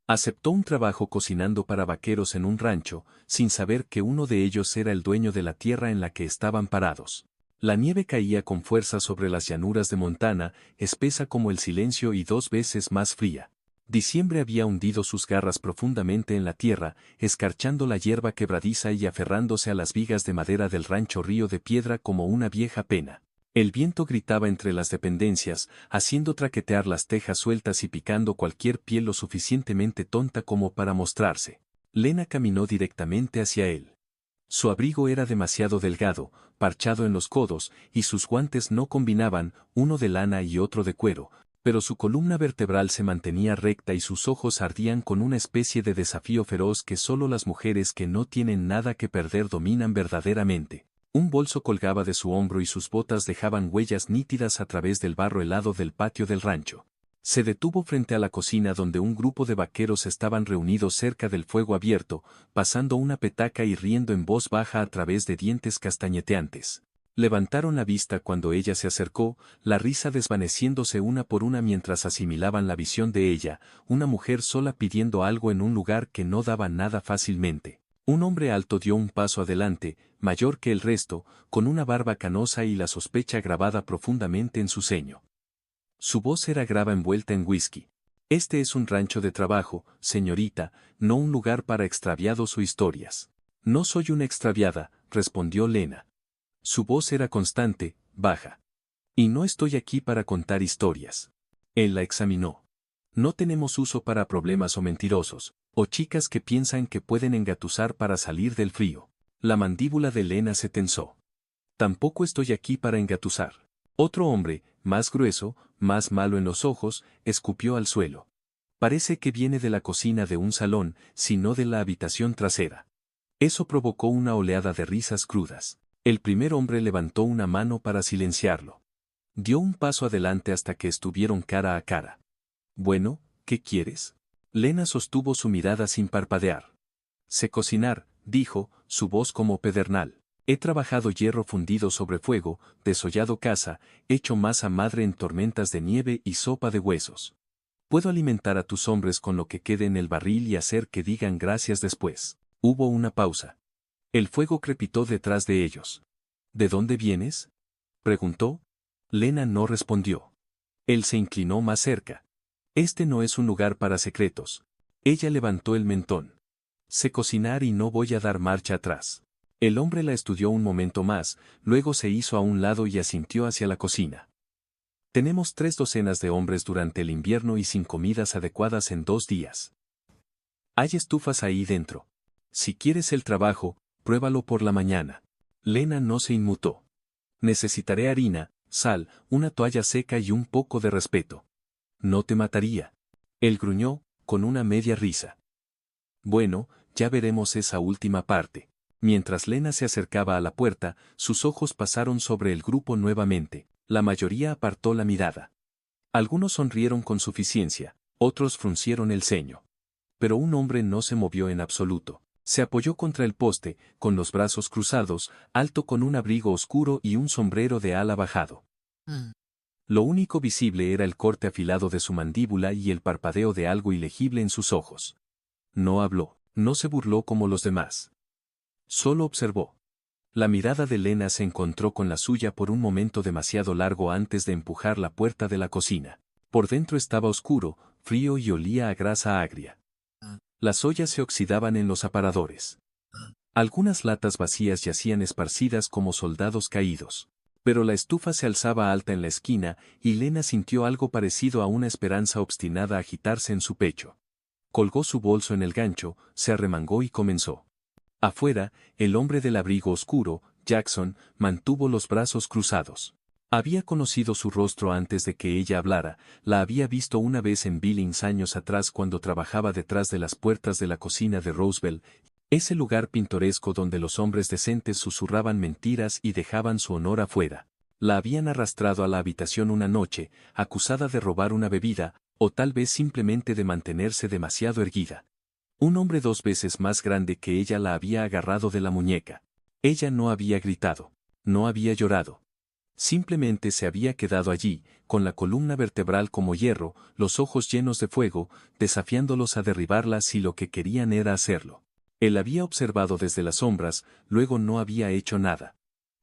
Aceptó un trabajo cocinando para vaqueros en un rancho, sin saber que uno de ellos era el dueño de la tierra en la que estaban parados. La nieve caía con fuerza sobre las llanuras de Montana, espesa como el silencio y 2 veces más fría. Diciembre había hundido sus garras profundamente en la tierra, escarchando la hierba quebradiza y aferrándose a las vigas de madera del rancho Río de Piedra como una vieja pena. El viento gritaba entre las dependencias, haciendo traquetear las tejas sueltas y picando cualquier piel lo suficientemente tonta como para mostrarse. Lena caminó directamente hacia él. Su abrigo era demasiado delgado, parchado en los codos, y sus guantes no combinaban, uno de lana y otro de cuero, pero su columna vertebral se mantenía recta y sus ojos ardían con una especie de desafío feroz que solo las mujeres que no tienen nada que perder dominan verdaderamente. Un bolso colgaba de su hombro y sus botas dejaban huellas nítidas a través del barro helado del patio del rancho. Se detuvo frente a la cocina donde un grupo de vaqueros estaban reunidos cerca del fuego abierto, pasando una petaca y riendo en voz baja a través de dientes castañeteantes. Levantaron la vista cuando ella se acercó, la risa desvaneciéndose una por una mientras asimilaban la visión de ella, una mujer sola pidiendo algo en un lugar que no daba nada fácilmente. Un hombre alto dio un paso adelante, mayor que el resto, con una barba canosa y la sospecha grabada profundamente en su ceño. Su voz era grava envuelta en whisky. Este es un rancho de trabajo, señorita, no un lugar para extraviados o historias. No soy una extraviada, respondió Lena. Su voz era constante, baja. Y no estoy aquí para contar historias. Él la examinó. No tenemos uso para problemas o mentirosos, o chicas que piensan que pueden engatusar para salir del frío. La mandíbula de Lena se tensó. Tampoco estoy aquí para engatusar. Otro hombre, más grueso, más malo en los ojos, escupió al suelo. Parece que viene de la cocina de un salón, si no de la habitación trasera. Eso provocó una oleada de risas crudas. El primer hombre levantó una mano para silenciarlo. Dio un paso adelante hasta que estuvieron cara a cara. Bueno, ¿qué quieres? Lena sostuvo su mirada sin parpadear. Sé cocinar, dijo, su voz como pedernal. He trabajado hierro fundido sobre fuego, desollado caza, hecho masa madre en tormentas de nieve y sopa de huesos. Puedo alimentar a tus hombres con lo que quede en el barril y hacer que digan gracias después. Hubo una pausa. El fuego crepitó detrás de ellos. ¿De dónde vienes? Preguntó. Lena no respondió. Él se inclinó más cerca. Este no es un lugar para secretos. Ella levantó el mentón. Sé cocinar y no voy a dar marcha atrás. El hombre la estudió un momento más, luego se hizo a un lado y asintió hacia la cocina. Tenemos 3 docenas de hombres durante el invierno y sin comidas adecuadas en 2 días. Hay estufas ahí dentro. Si quieres el trabajo, pruébalo por la mañana. Lena no se inmutó. Necesitaré harina, sal, una toalla seca y un poco de respeto. No te mataría. Él gruñó, con una media risa. Bueno, ya veremos esa última parte. Mientras Lena se acercaba a la puerta, sus ojos pasaron sobre el grupo nuevamente. La mayoría apartó la mirada. Algunos sonrieron con suficiencia, otros fruncieron el ceño. Pero un hombre no se movió en absoluto. Se apoyó contra el poste, con los brazos cruzados, alto con un abrigo oscuro y un sombrero de ala bajado. Lo único visible era el corte afilado de su mandíbula y el parpadeo de algo ilegible en sus ojos. No habló, no se burló como los demás. Solo observó. La mirada de Lena se encontró con la suya por un momento demasiado largo antes de empujar la puerta de la cocina. Por dentro estaba oscuro, frío y olía a grasa agria. Las ollas se oxidaban en los aparadores. Algunas latas vacías yacían esparcidas como soldados caídos. Pero la estufa se alzaba alta en la esquina y Lena sintió algo parecido a una esperanza obstinada agitarse en su pecho. Colgó su bolso en el gancho, se arremangó y comenzó. Afuera, el hombre del abrigo oscuro, Jackson, mantuvo los brazos cruzados. Había conocido su rostro antes de que ella hablara, la había visto una vez en Billings años atrás cuando trabajaba detrás de las puertas de la cocina de Roosevelt, ese lugar pintoresco donde los hombres decentes susurraban mentiras y dejaban su honor afuera. La habían arrastrado a la habitación una noche, acusada de robar una bebida, o tal vez simplemente de mantenerse demasiado erguida. Un hombre 2 veces más grande que ella la había agarrado de la muñeca. Ella no había gritado. No había llorado. Simplemente se había quedado allí, con la columna vertebral como hierro, los ojos llenos de fuego, desafiándolos a derribarla si lo que querían era hacerlo. Él había observado desde las sombras, luego no había hecho nada.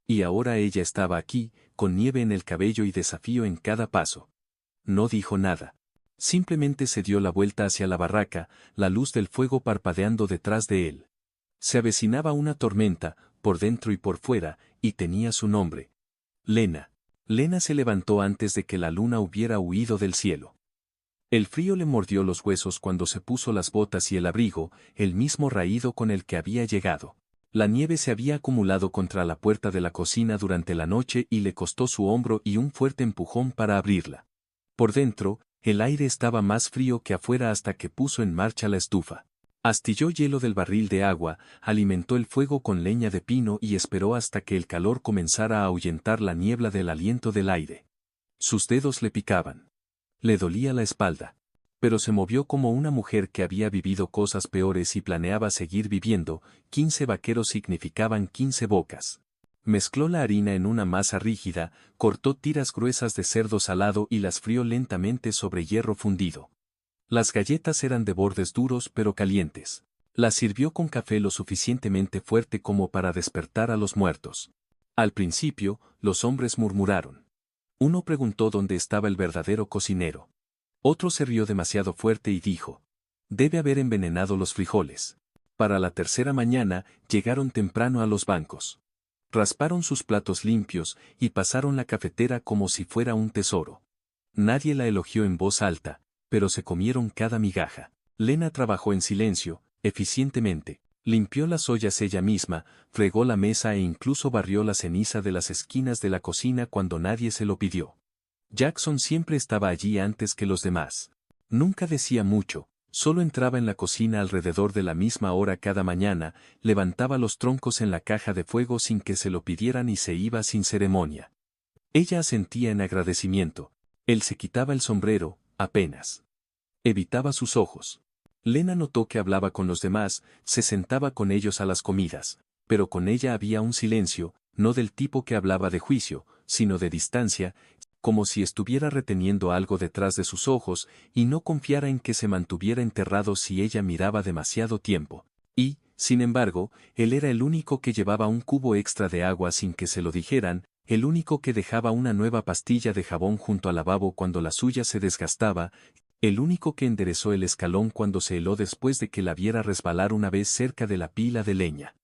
Y ahora ella estaba aquí, con nieve en el cabello y desafío en cada paso. No dijo nada. Simplemente se dio la vuelta hacia la barraca, la luz del fuego parpadeando detrás de él. Se avecinaba una tormenta, por dentro y por fuera, y tenía su nombre. Lena. Lena se levantó antes de que la luna hubiera huido del cielo. El frío le mordió los huesos cuando se puso las botas y el abrigo, el mismo raído con el que había llegado. La nieve se había acumulado contra la puerta de la cocina durante la noche y le costó su hombro y un fuerte empujón para abrirla. Por dentro, el aire estaba más frío que afuera hasta que puso en marcha la estufa. Astilló hielo del barril de agua, alimentó el fuego con leña de pino y esperó hasta que el calor comenzara a ahuyentar la niebla del aliento del aire. Sus dedos le picaban. Le dolía la espalda. Pero se movió como una mujer que había vivido cosas peores y planeaba seguir viviendo. 15 vaqueros significaban 15 bocas. Mezcló la harina en una masa rígida, cortó tiras gruesas de cerdo salado y las frió lentamente sobre hierro fundido. Las galletas eran de bordes duros pero calientes. Las sirvió con café lo suficientemente fuerte como para despertar a los muertos. Al principio, los hombres murmuraron. Uno preguntó dónde estaba el verdadero cocinero. Otro se rió demasiado fuerte y dijo: debe haber envenenado los frijoles. Para la tercera mañana, llegaron temprano a los bancos. Rasparon sus platos limpios y pasaron la cafetera como si fuera un tesoro. Nadie la elogió en voz alta, pero se comieron cada migaja. Lena trabajó en silencio, eficientemente. Limpió las ollas ella misma, fregó la mesa e incluso barrió la ceniza de las esquinas de la cocina cuando nadie se lo pidió. Jackson siempre estaba allí antes que los demás. Nunca decía mucho, solo entraba en la cocina alrededor de la misma hora cada mañana, levantaba los troncos en la caja de fuego sin que se lo pidieran y se iba sin ceremonia. Ella asentía en agradecimiento. Él se quitaba el sombrero, apenas. Evitaba sus ojos. Lena notó que hablaba con los demás, se sentaba con ellos a las comidas, pero con ella había un silencio, no del tipo que hablaba de juicio, sino de distancia, como si estuviera reteniendo algo detrás de sus ojos y no confiara en que se mantuviera enterrado si ella miraba demasiado tiempo. Y, sin embargo, él era el único que llevaba un cubo extra de agua sin que se lo dijeran, el único que dejaba una nueva pastilla de jabón junto al lavabo cuando la suya se desgastaba, el único que enderezó el escalón cuando se heló después de que la viera resbalar una vez cerca de la pila de leña.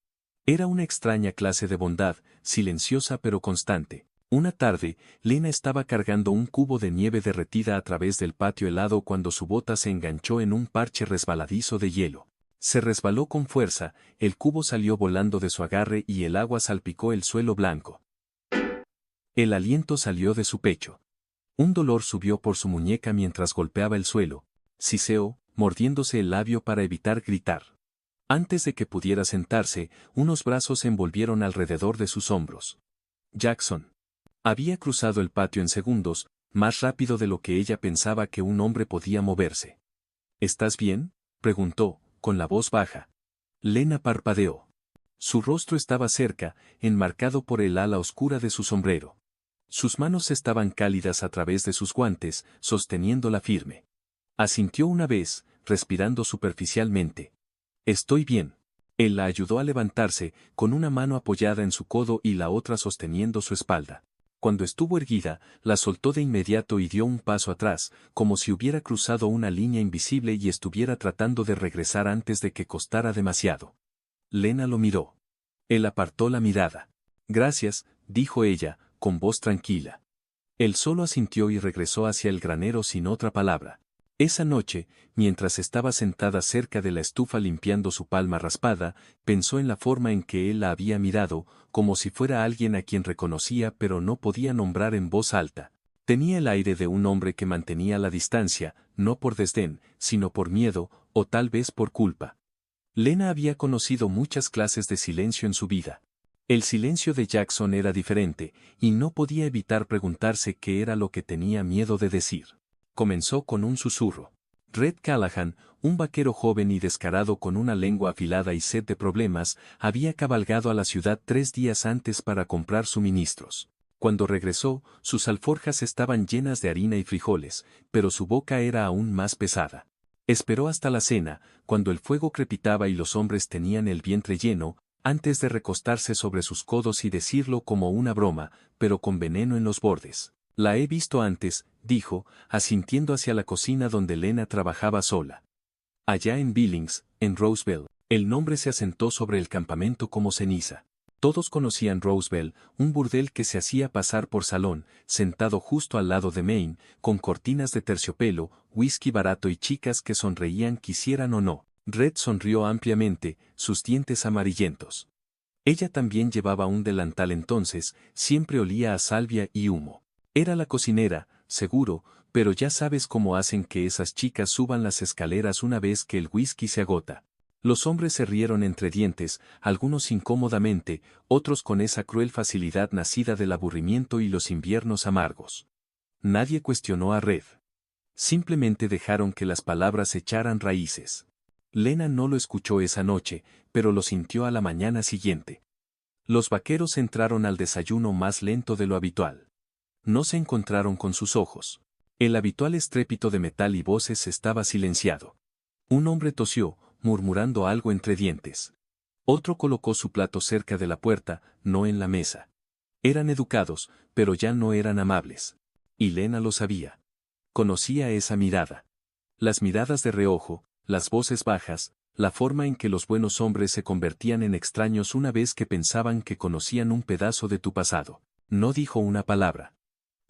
Era una extraña clase de bondad, silenciosa pero constante. Una tarde, Lena estaba cargando un cubo de nieve derretida a través del patio helado cuando su bota se enganchó en un parche resbaladizo de hielo. Se resbaló con fuerza, el cubo salió volando de su agarre y el agua salpicó el suelo blanco. El aliento salió de su pecho. Un dolor subió por su muñeca mientras golpeaba el suelo. Siseó, mordiéndose el labio para evitar gritar. Antes de que pudiera sentarse, unos brazos se envolvieron alrededor de sus hombros. Jackson. Había cruzado el patio en segundos, más rápido de lo que ella pensaba que un hombre podía moverse. ¿Estás bien?, preguntó, con la voz baja. Lena parpadeó. Su rostro estaba cerca, enmarcado por el ala oscura de su sombrero. Sus manos estaban cálidas a través de sus guantes, sosteniéndola firme. Asintió una vez, respirando superficialmente. Estoy bien. Él la ayudó a levantarse, con una mano apoyada en su codo y la otra sosteniendo su espalda. Cuando estuvo erguida, la soltó de inmediato y dio un paso atrás, como si hubiera cruzado una línea invisible y estuviera tratando de regresar antes de que costara demasiado. Lena lo miró. Él apartó la mirada. Gracias, dijo ella, con voz tranquila. Él solo asintió y regresó hacia el granero sin otra palabra. Esa noche, mientras estaba sentada cerca de la estufa limpiando su palma raspada, pensó en la forma en que él la había mirado, como si fuera alguien a quien reconocía pero no podía nombrar en voz alta. Tenía el aire de un hombre que mantenía la distancia, no por desdén, sino por miedo, o tal vez por culpa. Lena había conocido muchas clases de silencio en su vida. El silencio de Jackson era diferente, y no podía evitar preguntarse qué era lo que tenía miedo de decir. Comenzó con un susurro. Red Callahan, un vaquero joven y descarado con una lengua afilada y sed de problemas, había cabalgado a la ciudad 3 días antes para comprar suministros. Cuando regresó, sus alforjas estaban llenas de harina y frijoles, pero su boca era aún más pesada. Esperó hasta la cena, cuando el fuego crepitaba y los hombres tenían el vientre lleno, antes de recostarse sobre sus codos y decirlo como una broma, pero con veneno en los bordes. La he visto antes, dijo, asintiendo hacia la cocina donde Lena trabajaba sola. Allá en Billings, en Roseville, el nombre se asentó sobre el campamento como ceniza. Todos conocían Roseville, un burdel que se hacía pasar por salón, sentado justo al lado de Maine, con cortinas de terciopelo, whisky barato y chicas que sonreían quisieran o no. Red sonrió ampliamente, sus dientes amarillentos. Ella también llevaba un delantal entonces, siempre olía a salvia y humo. Era la cocinera, seguro, pero ya sabes cómo hacen que esas chicas suban las escaleras una vez que el whisky se agota. Los hombres se rieron entre dientes, algunos incómodamente, otros con esa cruel facilidad nacida del aburrimiento y los inviernos amargos. Nadie cuestionó a Red. Simplemente dejaron que las palabras echaran raíces. Lena no lo escuchó esa noche, pero lo sintió a la mañana siguiente. Los vaqueros entraron al desayuno más lento de lo habitual. No se encontraron con sus ojos. El habitual estrépito de metal y voces estaba silenciado. Un hombre tosió, murmurando algo entre dientes. Otro colocó su plato cerca de la puerta, no en la mesa. Eran educados, pero ya no eran amables. Y Lena lo sabía. Conocía esa mirada. Las miradas de reojo, las voces bajas, la forma en que los buenos hombres se convertían en extraños una vez que pensaban que conocían un pedazo de tu pasado. No dijo una palabra.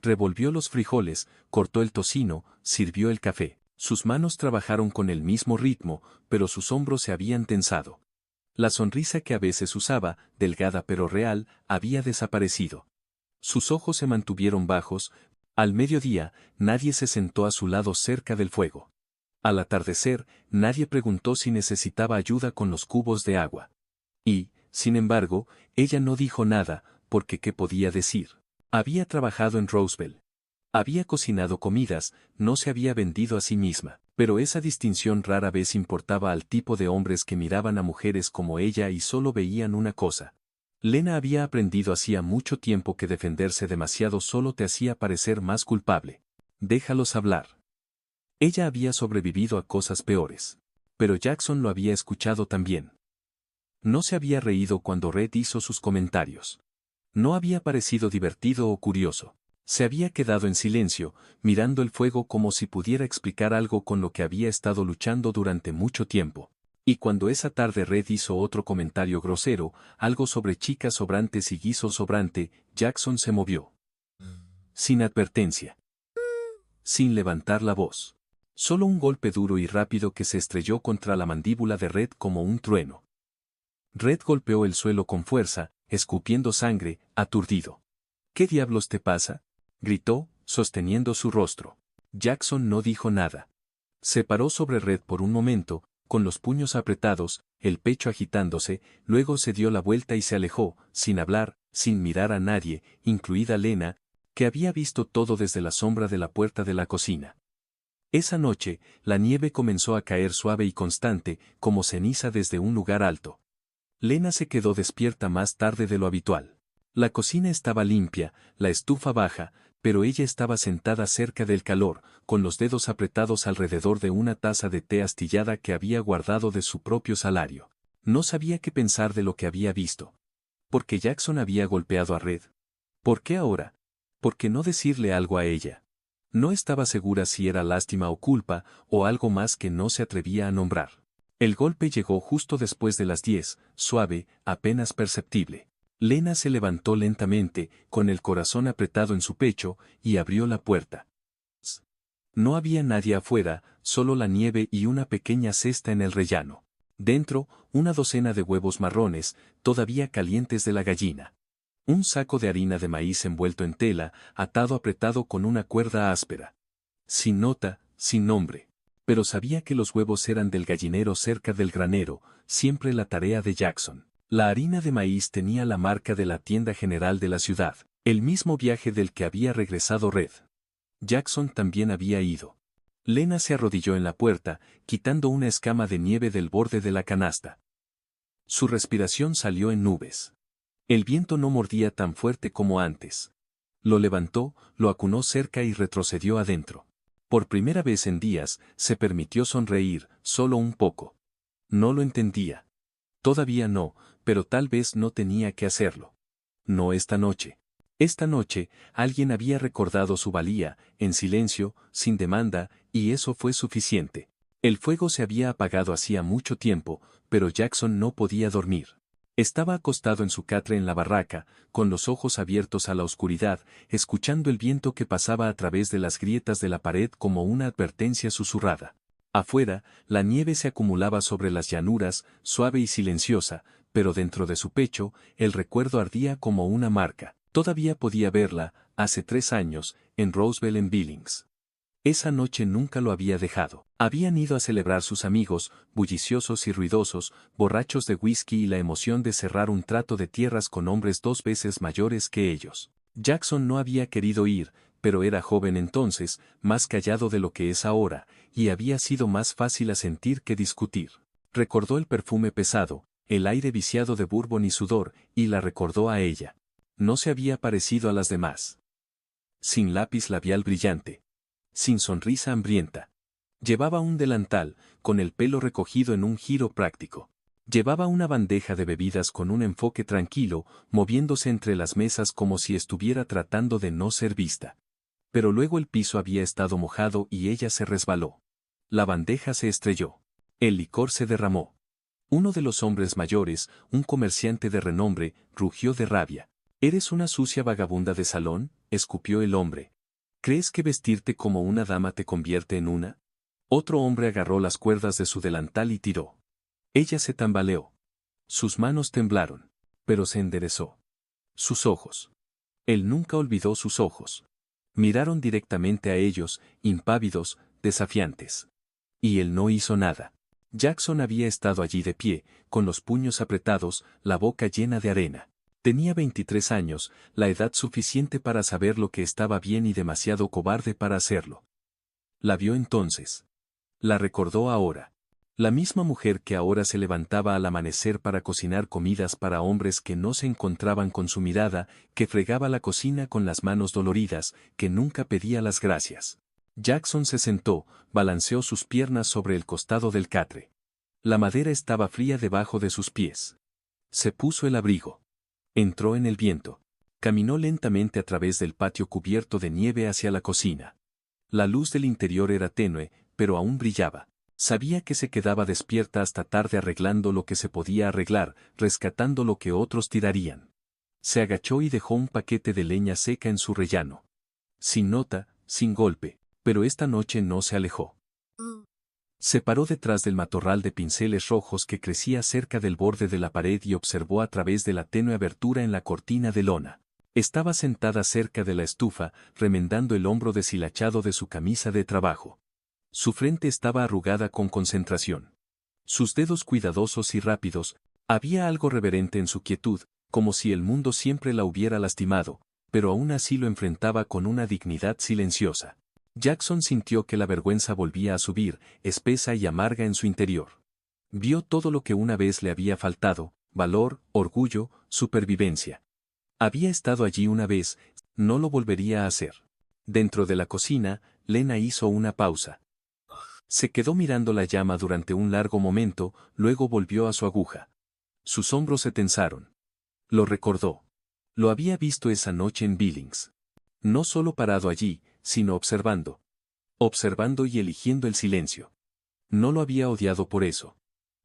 Revolvió los frijoles, cortó el tocino, sirvió el café. Sus manos trabajaron con el mismo ritmo, pero sus hombros se habían tensado. La sonrisa que a veces usaba, delgada pero real, había desaparecido. Sus ojos se mantuvieron bajos. Al mediodía, nadie se sentó a su lado cerca del fuego. Al atardecer, nadie preguntó si necesitaba ayuda con los cubos de agua. Y, sin embargo, ella no dijo nada, porque ¿qué podía decir? Había trabajado en Roseville. Había cocinado comidas, no se había vendido a sí misma, pero esa distinción rara vez importaba al tipo de hombres que miraban a mujeres como ella y solo veían una cosa. Lena había aprendido hacía mucho tiempo que defenderse demasiado solo te hacía parecer más culpable. Déjalos hablar. Ella había sobrevivido a cosas peores. Pero Jackson lo había escuchado también. No se había reído cuando Red hizo sus comentarios. No había parecido divertido o curioso. Se había quedado en silencio, mirando el fuego como si pudiera explicar algo con lo que había estado luchando durante mucho tiempo. Y cuando esa tarde Red hizo otro comentario grosero, algo sobre chicas sobrantes y guiso sobrante, Jackson se movió. Sin advertencia. Sin levantar la voz. Solo un golpe duro y rápido que se estrelló contra la mandíbula de Red como un trueno. Red golpeó el suelo con fuerza, escupiendo sangre, aturdido. ¿Qué diablos te pasa? Gritó, sosteniendo su rostro. Jackson no dijo nada. Se paró sobre Red por un momento, con los puños apretados, el pecho agitándose, luego se dio la vuelta y se alejó, sin hablar, sin mirar a nadie, incluida Lena, que había visto todo desde la sombra de la puerta de la cocina. Esa noche, la nieve comenzó a caer suave y constante, como ceniza desde un lugar alto. Lena se quedó despierta más tarde de lo habitual. La cocina estaba limpia, la estufa baja, pero ella estaba sentada cerca del calor, con los dedos apretados alrededor de una taza de té astillada que había guardado de su propio salario. No sabía qué pensar de lo que había visto. ¿Por qué Jackson había golpeado a Red? ¿Por qué ahora? ¿Por qué no decirle algo a ella? No estaba segura si era lástima o culpa, o algo más que no se atrevía a nombrar. El golpe llegó justo después de las 10, suave, apenas perceptible. Lena se levantó lentamente, con el corazón apretado en su pecho, y abrió la puerta. No había nadie afuera, solo la nieve y una pequeña cesta en el rellano. Dentro, una docena de huevos marrones, todavía calientes de la gallina. Un saco de harina de maíz envuelto en tela, atado apretado con una cuerda áspera. Sin nota, sin nombre. Pero sabía que los huevos eran del gallinero cerca del granero, siempre la tarea de Jackson. La harina de maíz tenía la marca de la tienda general de la ciudad, el mismo viaje del que había regresado Red. Jackson también había ido. Lena se arrodilló en la puerta, quitando una escama de nieve del borde de la canasta. Su respiración salió en nubes. El viento no mordía tan fuerte como antes. Lo levantó, lo acunó cerca y retrocedió adentro. Por primera vez en días, se permitió sonreír, solo un poco. No lo entendía. Todavía no, pero tal vez no tenía que hacerlo. No esta noche. Esta noche, alguien había recordado su valía, en silencio, sin demanda, y eso fue suficiente. El fuego se había apagado hacía mucho tiempo, pero Jackson no podía dormir. Estaba acostado en su catre en la barraca, con los ojos abiertos a la oscuridad, escuchando el viento que pasaba a través de las grietas de la pared como una advertencia susurrada. Afuera, la nieve se acumulaba sobre las llanuras, suave y silenciosa, pero dentro de su pecho, el recuerdo ardía como una marca. Todavía podía verla, hace 3 años, en Roseville en Billings. Esa noche nunca lo había dejado. Habían ido a celebrar sus amigos, bulliciosos y ruidosos, borrachos de whisky y la emoción de cerrar un trato de tierras con hombres 2 veces mayores que ellos. Jackson no había querido ir, pero era joven entonces, más callado de lo que es ahora, y había sido más fácil asentir que discutir. Recordó el perfume pesado, el aire viciado de bourbon y sudor, y la recordó a ella. No se había parecido a las demás. Sin lápiz labial brillante. Sin sonrisa hambrienta. Llevaba un delantal, con el pelo recogido en un giro práctico. Llevaba una bandeja de bebidas con un enfoque tranquilo, moviéndose entre las mesas como si estuviera tratando de no ser vista. Pero luego el piso había estado mojado y ella se resbaló. La bandeja se estrelló. El licor se derramó. Uno de los hombres mayores, un comerciante de renombre, rugió de rabia. «¿Eres una sucia vagabunda de salón?», escupió el hombre. «¿Crees que vestirte como una dama te convierte en una?». Otro hombre agarró las cuerdas de su delantal y tiró. Ella se tambaleó. Sus manos temblaron, pero se enderezó. Sus ojos. Él nunca olvidó sus ojos. Miraron directamente a ellos, impávidos, desafiantes. Y él no hizo nada. Jackson había estado allí de pie, con los puños apretados, la boca llena de arena. Tenía 23 años, la edad suficiente para saber lo que estaba bien y demasiado cobarde para hacerlo. La vio entonces. La recordó ahora. La misma mujer que ahora se levantaba al amanecer para cocinar comidas para hombres que no se encontraban con su mirada, que fregaba la cocina con las manos doloridas, que nunca pedía las gracias. Jackson se sentó, balanceó sus piernas sobre el costado del catre. La madera estaba fría debajo de sus pies. Se puso el abrigo. Entró en el viento. Caminó lentamente a través del patio cubierto de nieve hacia la cocina. La luz del interior era tenue, pero aún brillaba. Sabía que se quedaba despierta hasta tarde arreglando lo que se podía arreglar, rescatando lo que otros tirarían. Se agachó y dejó un paquete de leña seca en su rellano. Sin nota, sin golpe, pero esta noche no se alejó. Se paró detrás del matorral de pinceles rojos que crecía cerca del borde de la pared y observó a través de la tenue abertura en la cortina de lona. Estaba sentada cerca de la estufa, remendando el hombro deshilachado de su camisa de trabajo. Su frente estaba arrugada con concentración. Sus dedos cuidadosos y rápidos, había algo reverente en su quietud, como si el mundo siempre la hubiera lastimado, pero aún así lo enfrentaba con una dignidad silenciosa. Jackson sintió que la vergüenza volvía a subir, espesa y amarga en su interior. Vio todo lo que una vez le había faltado: valor, orgullo, supervivencia. Había estado allí una vez, no lo volvería a hacer. Dentro de la cocina, Lena hizo una pausa. Se quedó mirando la llama durante un largo momento, luego volvió a su aguja. Sus hombros se tensaron. Lo recordó. Lo había visto esa noche en Billings. No solo parado allí, sino observando. Observando y eligiendo el silencio. No lo había odiado por eso.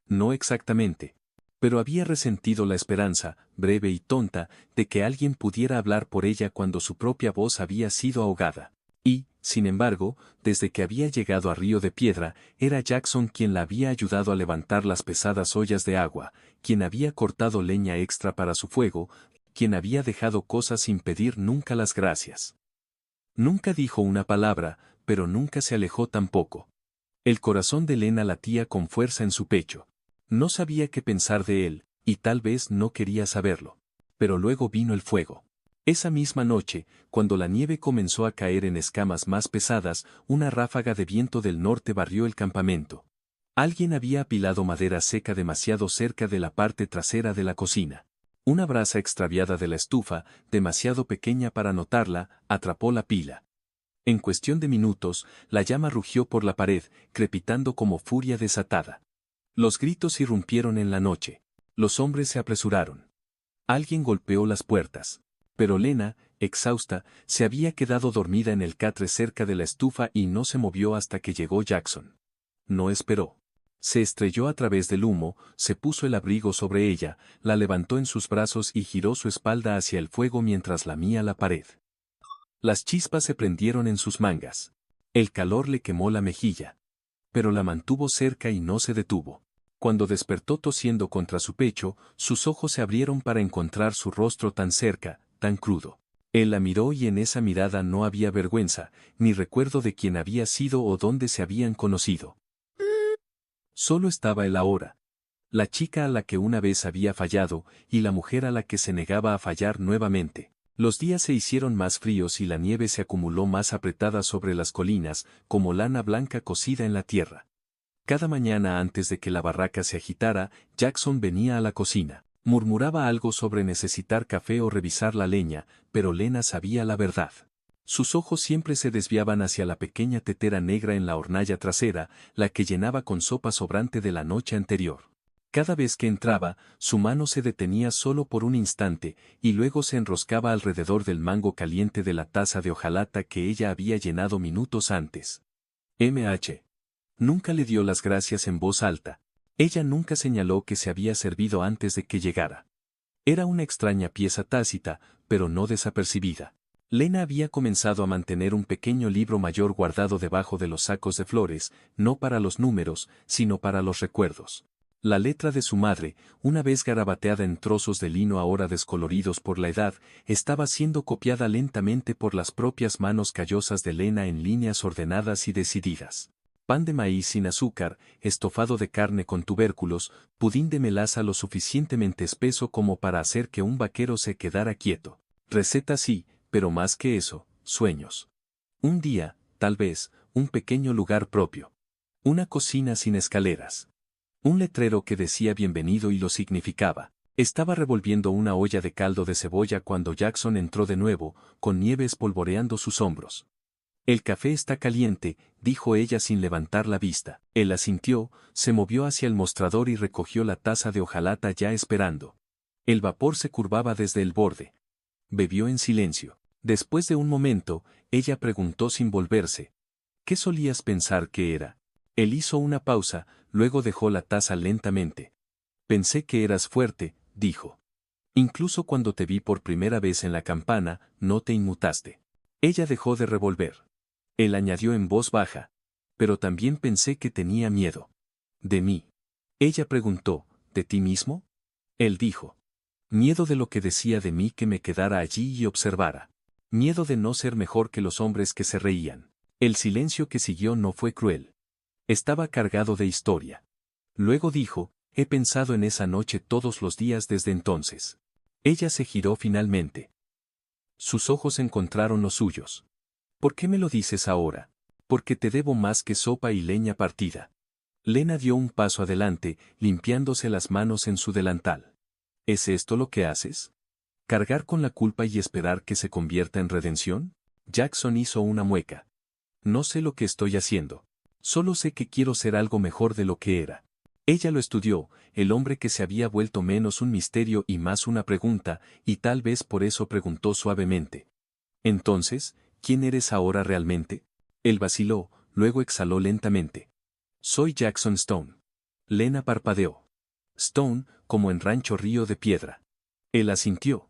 No exactamente. Pero había resentido la esperanza, breve y tonta, de que alguien pudiera hablar por ella cuando su propia voz había sido ahogada. Y, sin embargo, desde que había llegado a Río de Piedra, era Jackson quien la había ayudado a levantar las pesadas ollas de agua, quien había cortado leña extra para su fuego, quien había dejado cosas sin pedir nunca las gracias. Nunca dijo una palabra, pero nunca se alejó tampoco. El corazón de Lena latía con fuerza en su pecho. No sabía qué pensar de él, y tal vez no quería saberlo. Pero luego vino el fuego. Esa misma noche, cuando la nieve comenzó a caer en escamas más pesadas, una ráfaga de viento del norte barrió el campamento. Alguien había apilado madera seca demasiado cerca de la parte trasera de la cocina. Una brasa extraviada de la estufa, demasiado pequeña para notarla, atrapó la pila. En cuestión de minutos, la llama rugió por la pared, crepitando como furia desatada. Los gritos irrumpieron en la noche. Los hombres se apresuraron. Alguien golpeó las puertas. Pero Lena, exhausta, se había quedado dormida en el catre cerca de la estufa y no se movió hasta que llegó Jackson. No esperó. Se estrelló a través del humo, se puso el abrigo sobre ella, la levantó en sus brazos y giró su espalda hacia el fuego mientras lamía la pared. Las chispas se prendieron en sus mangas. El calor le quemó la mejilla. Pero la mantuvo cerca y no se detuvo. Cuando despertó tosiendo contra su pecho, sus ojos se abrieron para encontrar su rostro tan cerca, tan crudo. Él la miró y en esa mirada no había vergüenza, ni recuerdo de quién había sido o dónde se habían conocido. Solo estaba él ahora. La chica a la que una vez había fallado, y la mujer a la que se negaba a fallar nuevamente. Los días se hicieron más fríos y la nieve se acumuló más apretada sobre las colinas, como lana blanca cocida en la tierra. Cada mañana antes de que la barraca se agitara, Jackson venía a la cocina. Murmuraba algo sobre necesitar café o revisar la leña, pero Lena sabía la verdad. Sus ojos siempre se desviaban hacia la pequeña tetera negra en la hornalla trasera, la que llenaba con sopa sobrante de la noche anterior. Cada vez que entraba, su mano se detenía solo por un instante, y luego se enroscaba alrededor del mango caliente de la taza de hojalata que ella había llenado minutos antes. MH. Nunca le dio las gracias en voz alta. Ella nunca señaló que se había servido antes de que llegara. Era una extraña pieza tácita, pero no desapercibida. Lena había comenzado a mantener un pequeño libro mayor guardado debajo de los sacos de flores, no para los números, sino para los recuerdos. La letra de su madre, una vez garabateada en trozos de lino ahora descoloridos por la edad, estaba siendo copiada lentamente por las propias manos callosas de Lena en líneas ordenadas y decididas. Pan de maíz sin azúcar, estofado de carne con tubérculos, pudín de melaza lo suficientemente espeso como para hacer que un vaquero se quedara quieto. Receta sí, pero más que eso, sueños. Un día, tal vez, un pequeño lugar propio. Una cocina sin escaleras. Un letrero que decía bienvenido y lo significaba. Estaba revolviendo una olla de caldo de cebolla cuando Jackson entró de nuevo, con nieve espolvoreando sus hombros. El café está caliente, dijo ella sin levantar la vista. Él asintió, se movió hacia el mostrador y recogió la taza de hojalata ya esperando. El vapor se curvaba desde el borde. Bebió en silencio. Después de un momento, ella preguntó sin volverse. ¿Qué solías pensar que era? Él hizo una pausa, luego dejó la taza lentamente. Pensé que eras fuerte, dijo. Incluso cuando te vi por primera vez en la campana, no te inmutaste. Ella dejó de revolver. Él añadió en voz baja. Pero también pensé que tenía miedo. ¿De mí? Ella preguntó, ¿de ti mismo? Él dijo. Miedo de lo que decía de mí que me quedara allí y observara. Miedo de no ser mejor que los hombres que se reían. El silencio que siguió no fue cruel. Estaba cargado de historia. Luego dijo, he pensado en esa noche todos los días desde entonces. Ella se giró finalmente. Sus ojos encontraron los suyos. ¿Por qué me lo dices ahora? Porque te debo más que sopa y leña partida. Lena dio un paso adelante, limpiándose las manos en su delantal. ¿Es esto lo que haces? ¿Cargar con la culpa y esperar que se convierta en redención? Jackson hizo una mueca. No sé lo que estoy haciendo. Solo sé que quiero ser algo mejor de lo que era. Ella lo estudió, el hombre que se había vuelto menos un misterio y más una pregunta, y tal vez por eso preguntó suavemente. Entonces, ¿quién eres ahora realmente? Él vaciló, luego exhaló lentamente. Soy Jackson Stone. Lena parpadeó. Stone, como en Rancho Río de Piedra. Él asintió.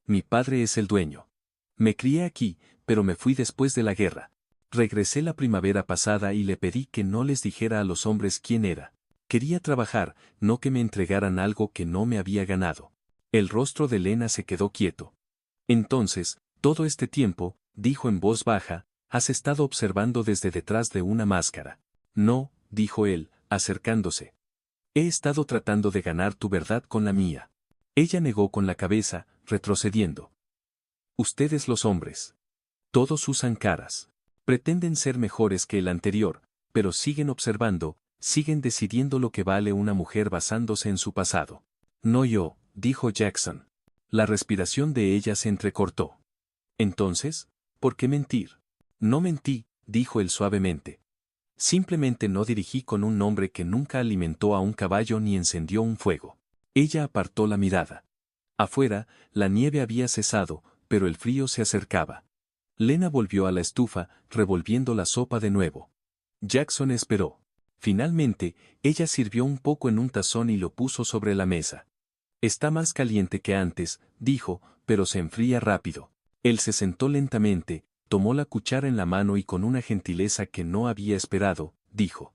Mi padre es el dueño. Me crié aquí, pero me fui después de la guerra. Regresé la primavera pasada y le pedí que no les dijera a los hombres quién era. Quería trabajar, no que me entregaran algo que no me había ganado. El rostro de Lena se quedó quieto. Entonces, todo este tiempo, dijo en voz baja, has estado observando desde detrás de una máscara. No, dijo él, acercándose. He estado tratando de ganar tu verdad con la mía. Ella negó con la cabeza, retrocediendo. Ustedes los hombres. Todos usan caras. Pretenden ser mejores que el anterior, pero siguen observando, siguen decidiendo lo que vale una mujer basándose en su pasado. No yo, dijo Jackson. La respiración de ella se entrecortó. Entonces, ¿por qué mentir? No mentí, dijo él suavemente. Simplemente no dirigí con un hombre que nunca alimentó a un caballo ni encendió un fuego. Ella apartó la mirada. Afuera, la nieve había cesado, pero el frío se acercaba. Lena volvió a la estufa, revolviendo la sopa de nuevo. Jackson esperó. Finalmente, ella sirvió un poco en un tazón y lo puso sobre la mesa. Está más caliente que antes, dijo, pero se enfría rápido. Él se sentó lentamente, tomó la cuchara en la mano y con una gentileza que no había esperado, dijo.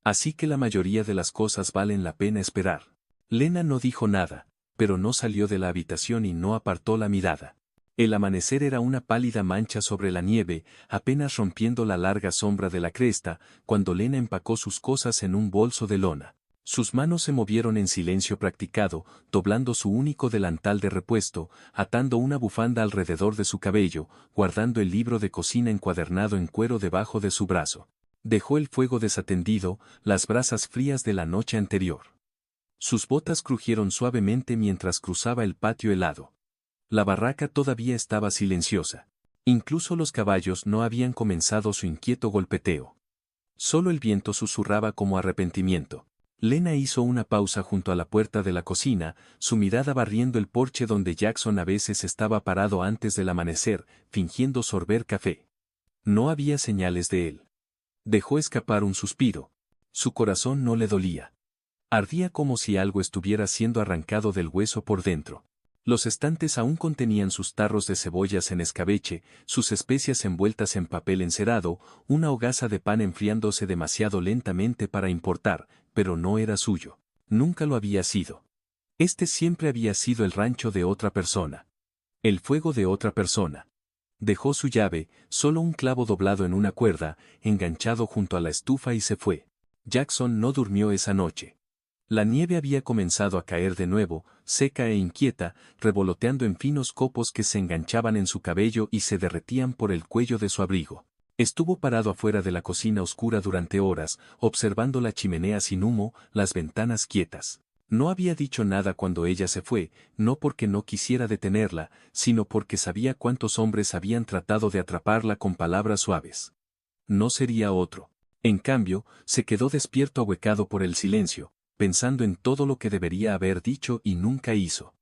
Así que la mayoría de las cosas valen la pena esperar. Lena no dijo nada, pero no salió de la habitación y no apartó la mirada. El amanecer era una pálida mancha sobre la nieve, apenas rompiendo la larga sombra de la cresta, cuando Lena empacó sus cosas en un bolso de lona. Sus manos se movieron en silencio practicado, doblando su único delantal de repuesto, atando una bufanda alrededor de su cabello, guardando el libro de cocina encuadernado en cuero debajo de su brazo. Dejó el fuego desatendido, las brasas frías de la noche anterior. Sus botas crujieron suavemente mientras cruzaba el patio helado. La barraca todavía estaba silenciosa. Incluso los caballos no habían comenzado su inquieto golpeteo. Solo el viento susurraba como arrepentimiento. Lena hizo una pausa junto a la puerta de la cocina, su mirada barriendo el porche donde Jackson a veces estaba parado antes del amanecer, fingiendo sorber café. No había señales de él. Dejó escapar un suspiro. Su corazón no le dolía. Ardía como si algo estuviera siendo arrancado del hueso por dentro. Los estantes aún contenían sus tarros de cebollas en escabeche, sus especias envueltas en papel encerado, una hogaza de pan enfriándose demasiado lentamente para importar, pero no era suyo. Nunca lo había sido. Este siempre había sido el rancho de otra persona. El fuego de otra persona. Dejó su llave, solo un clavo doblado en una cuerda, enganchado junto a la estufa y se fue. Jackson no durmió esa noche. La nieve había comenzado a caer de nuevo, seca e inquieta, revoloteando en finos copos que se enganchaban en su cabello y se derretían por el cuello de su abrigo. Estuvo parado afuera de la cocina oscura durante horas, observando la chimenea sin humo, las ventanas quietas. No había dicho nada cuando ella se fue, no porque no quisiera detenerla, sino porque sabía cuántos hombres habían tratado de atraparla con palabras suaves. No sería otro. En cambio, se quedó despierto ahuecado por el silencio, pensando en todo lo que debería haber dicho y nunca hizo.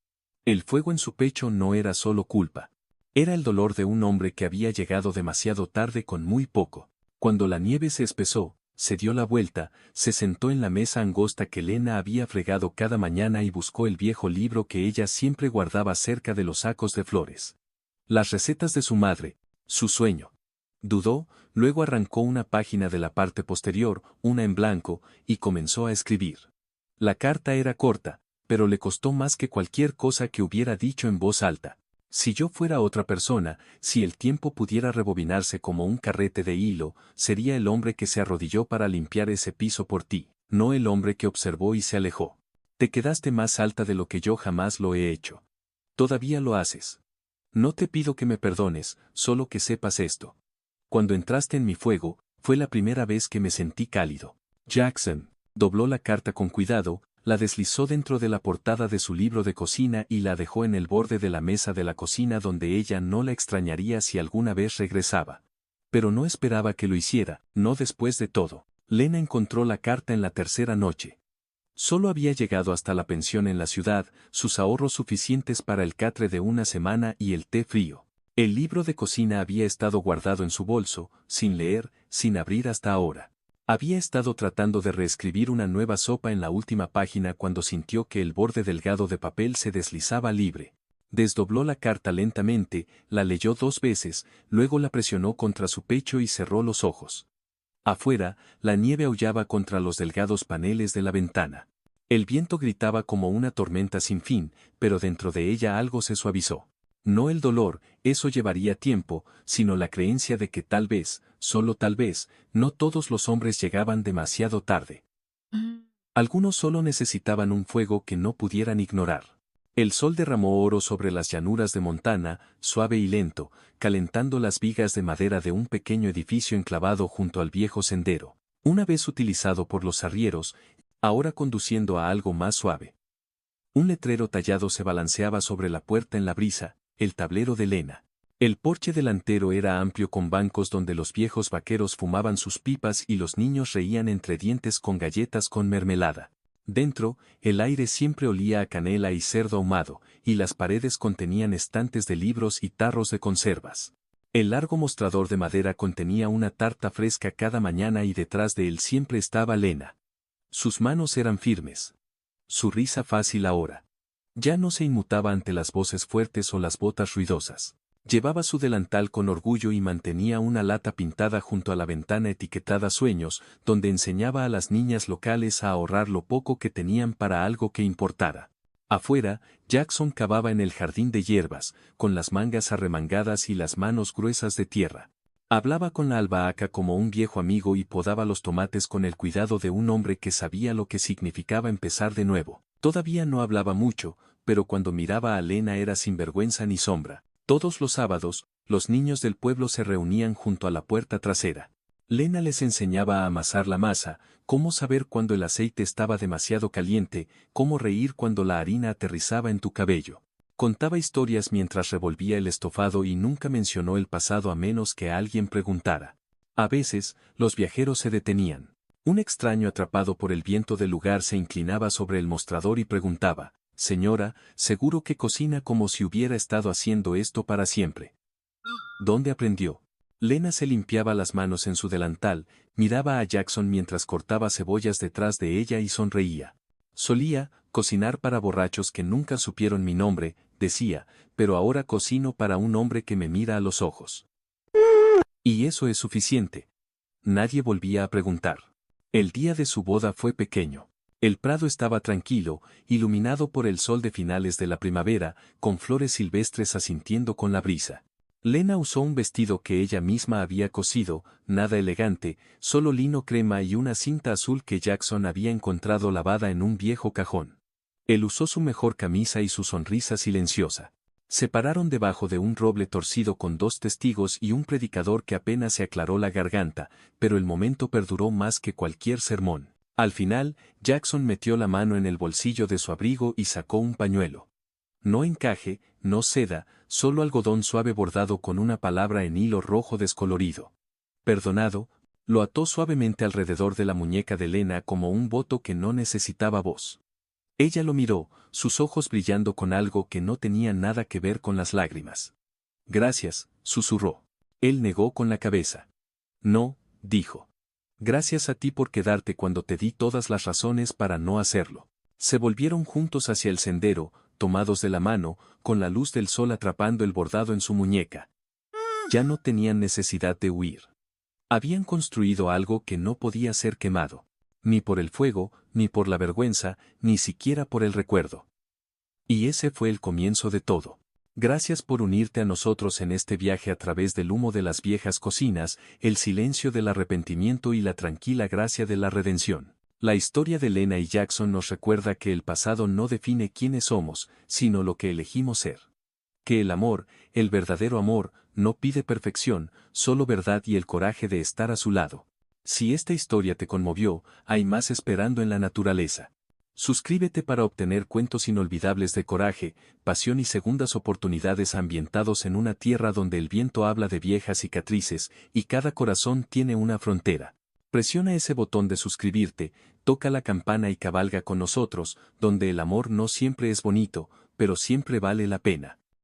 El fuego en su pecho no era solo culpa. Era el dolor de un hombre que había llegado demasiado tarde con muy poco. Cuando la nieve se espesó, se dio la vuelta, se sentó en la mesa angosta que Lena había fregado cada mañana y buscó el viejo libro que ella siempre guardaba cerca de los sacos de flores. Las recetas de su madre, su sueño. Dudó, luego arrancó una página de la parte posterior, una en blanco, y comenzó a escribir. La carta era corta, pero le costó más que cualquier cosa que hubiera dicho en voz alta. Si yo fuera otra persona, si el tiempo pudiera rebobinarse como un carrete de hilo, sería el hombre que se arrodilló para limpiar ese piso por ti, no el hombre que observó y se alejó. Te quedaste más alta de lo que yo jamás lo he hecho. Todavía lo haces. No te pido que me perdones, solo que sepas esto. Cuando entraste en mi fuego, fue la primera vez que me sentí cálido. Jackson dobló la carta con cuidado, la deslizó dentro de la portada de su libro de cocina y la dejó en el borde de la mesa de la cocina donde ella no la extrañaría si alguna vez regresaba. Pero no esperaba que lo hiciera, no después de todo. Lena encontró la carta en la tercera noche. Solo había llegado hasta la pensión en la ciudad, sus ahorros suficientes para el catre de una semana y el té frío. El libro de cocina había estado guardado en su bolso, sin leer, sin abrir hasta ahora. Había estado tratando de reescribir una nueva sopa en la última página cuando sintió que el borde delgado de papel se deslizaba libre. Desdobló la carta lentamente, la leyó 2 veces, luego la presionó contra su pecho y cerró los ojos. Afuera, la nieve aullaba contra los delgados paneles de la ventana. El viento gritaba como una tormenta sin fin, pero dentro de ella algo se suavizó. No el dolor, eso llevaría tiempo, sino la creencia de que tal vez, solo tal vez, no todos los hombres llegaban demasiado tarde. Algunos solo necesitaban un fuego que no pudieran ignorar. El sol derramó oro sobre las llanuras de Montana, suave y lento, calentando las vigas de madera de un pequeño edificio enclavado junto al viejo sendero, una vez utilizado por los arrieros, ahora conduciendo a algo más suave. Un letrero tallado se balanceaba sobre la puerta en la brisa, el tablero de Lena. El porche delantero era amplio con bancos donde los viejos vaqueros fumaban sus pipas y los niños reían entre dientes con galletas con mermelada. Dentro, el aire siempre olía a canela y cerdo ahumado, y las paredes contenían estantes de libros y tarros de conservas. El largo mostrador de madera contenía una tarta fresca cada mañana y detrás de él siempre estaba Lena. Sus manos eran firmes. Su risa fácil ahora. Ya no se inmutaba ante las voces fuertes o las botas ruidosas. Llevaba su delantal con orgullo y mantenía una lata pintada junto a la ventana etiquetada Sueños, donde enseñaba a las niñas locales a ahorrar lo poco que tenían para algo que importara. Afuera, Jackson cavaba en el jardín de hierbas, con las mangas arremangadas y las manos gruesas de tierra. Hablaba con la albahaca como un viejo amigo y podaba los tomates con el cuidado de un hombre que sabía lo que significaba empezar de nuevo. Todavía no hablaba mucho, pero cuando miraba a Lena era sin vergüenza ni sombra. Todos los sábados, los niños del pueblo se reunían junto a la puerta trasera. Lena les enseñaba a amasar la masa, cómo saber cuando el aceite estaba demasiado caliente, cómo reír cuando la harina aterrizaba en tu cabello. Contaba historias mientras revolvía el estofado y nunca mencionó el pasado a menos que alguien preguntara. A veces, los viajeros se detenían. Un extraño atrapado por el viento del lugar se inclinaba sobre el mostrador y preguntaba, «Señora, seguro que cocina como si hubiera estado haciendo esto para siempre». ¿Dónde aprendió? Lena se limpiaba las manos en su delantal, miraba a Jackson mientras cortaba cebollas detrás de ella y sonreía. Solía cocinar para borrachos que nunca supieron mi nombre, decía, pero ahora cocino para un hombre que me mira a los ojos. Y eso es suficiente. Nadie volvía a preguntar. El día de su boda fue pequeño. El prado estaba tranquilo, iluminado por el sol de finales de la primavera, con flores silvestres asintiendo con la brisa. Lena usó un vestido que ella misma había cosido, nada elegante, solo lino crema y una cinta azul que Jackson había encontrado lavada en un viejo cajón. Él usó su mejor camisa y su sonrisa silenciosa. Se pararon debajo de un roble torcido con 2 testigos y un predicador que apenas se aclaró la garganta, pero el momento perduró más que cualquier sermón. Al final, Jackson metió la mano en el bolsillo de su abrigo y sacó un pañuelo. No encaje, no seda, solo algodón suave bordado con una palabra en hilo rojo descolorido. Perdonado, lo ató suavemente alrededor de la muñeca de Lena como un voto que no necesitaba voz. Ella lo miró, sus ojos brillando con algo que no tenía nada que ver con las lágrimas. Gracias, susurró. Él negó con la cabeza. No, dijo. Gracias a ti por quedarte cuando te di todas las razones para no hacerlo. Se volvieron juntos hacia el sendero, tomados de la mano, con la luz del sol atrapando el bordado en su muñeca. Ya no tenían necesidad de huir. Habían construido algo que no podía ser quemado. Ni por el fuego, ni por la vergüenza, ni siquiera por el recuerdo. Y ese fue el comienzo de todo. Gracias por unirte a nosotros en este viaje a través del humo de las viejas cocinas, el silencio del arrepentimiento y la tranquila gracia de la redención. La historia de Lena y Jackson nos recuerda que el pasado no define quiénes somos, sino lo que elegimos ser. Que el amor, el verdadero amor, no pide perfección, solo verdad y el coraje de estar a su lado. Si esta historia te conmovió, hay más esperando en la naturaleza. Suscríbete para obtener cuentos inolvidables de coraje, pasión y segundas oportunidades ambientados en una tierra donde el viento habla de viejas cicatrices y cada corazón tiene una frontera. Presiona ese botón de suscribirte, toca la campana y cabalga con nosotros, donde el amor no siempre es bonito, pero siempre vale la pena.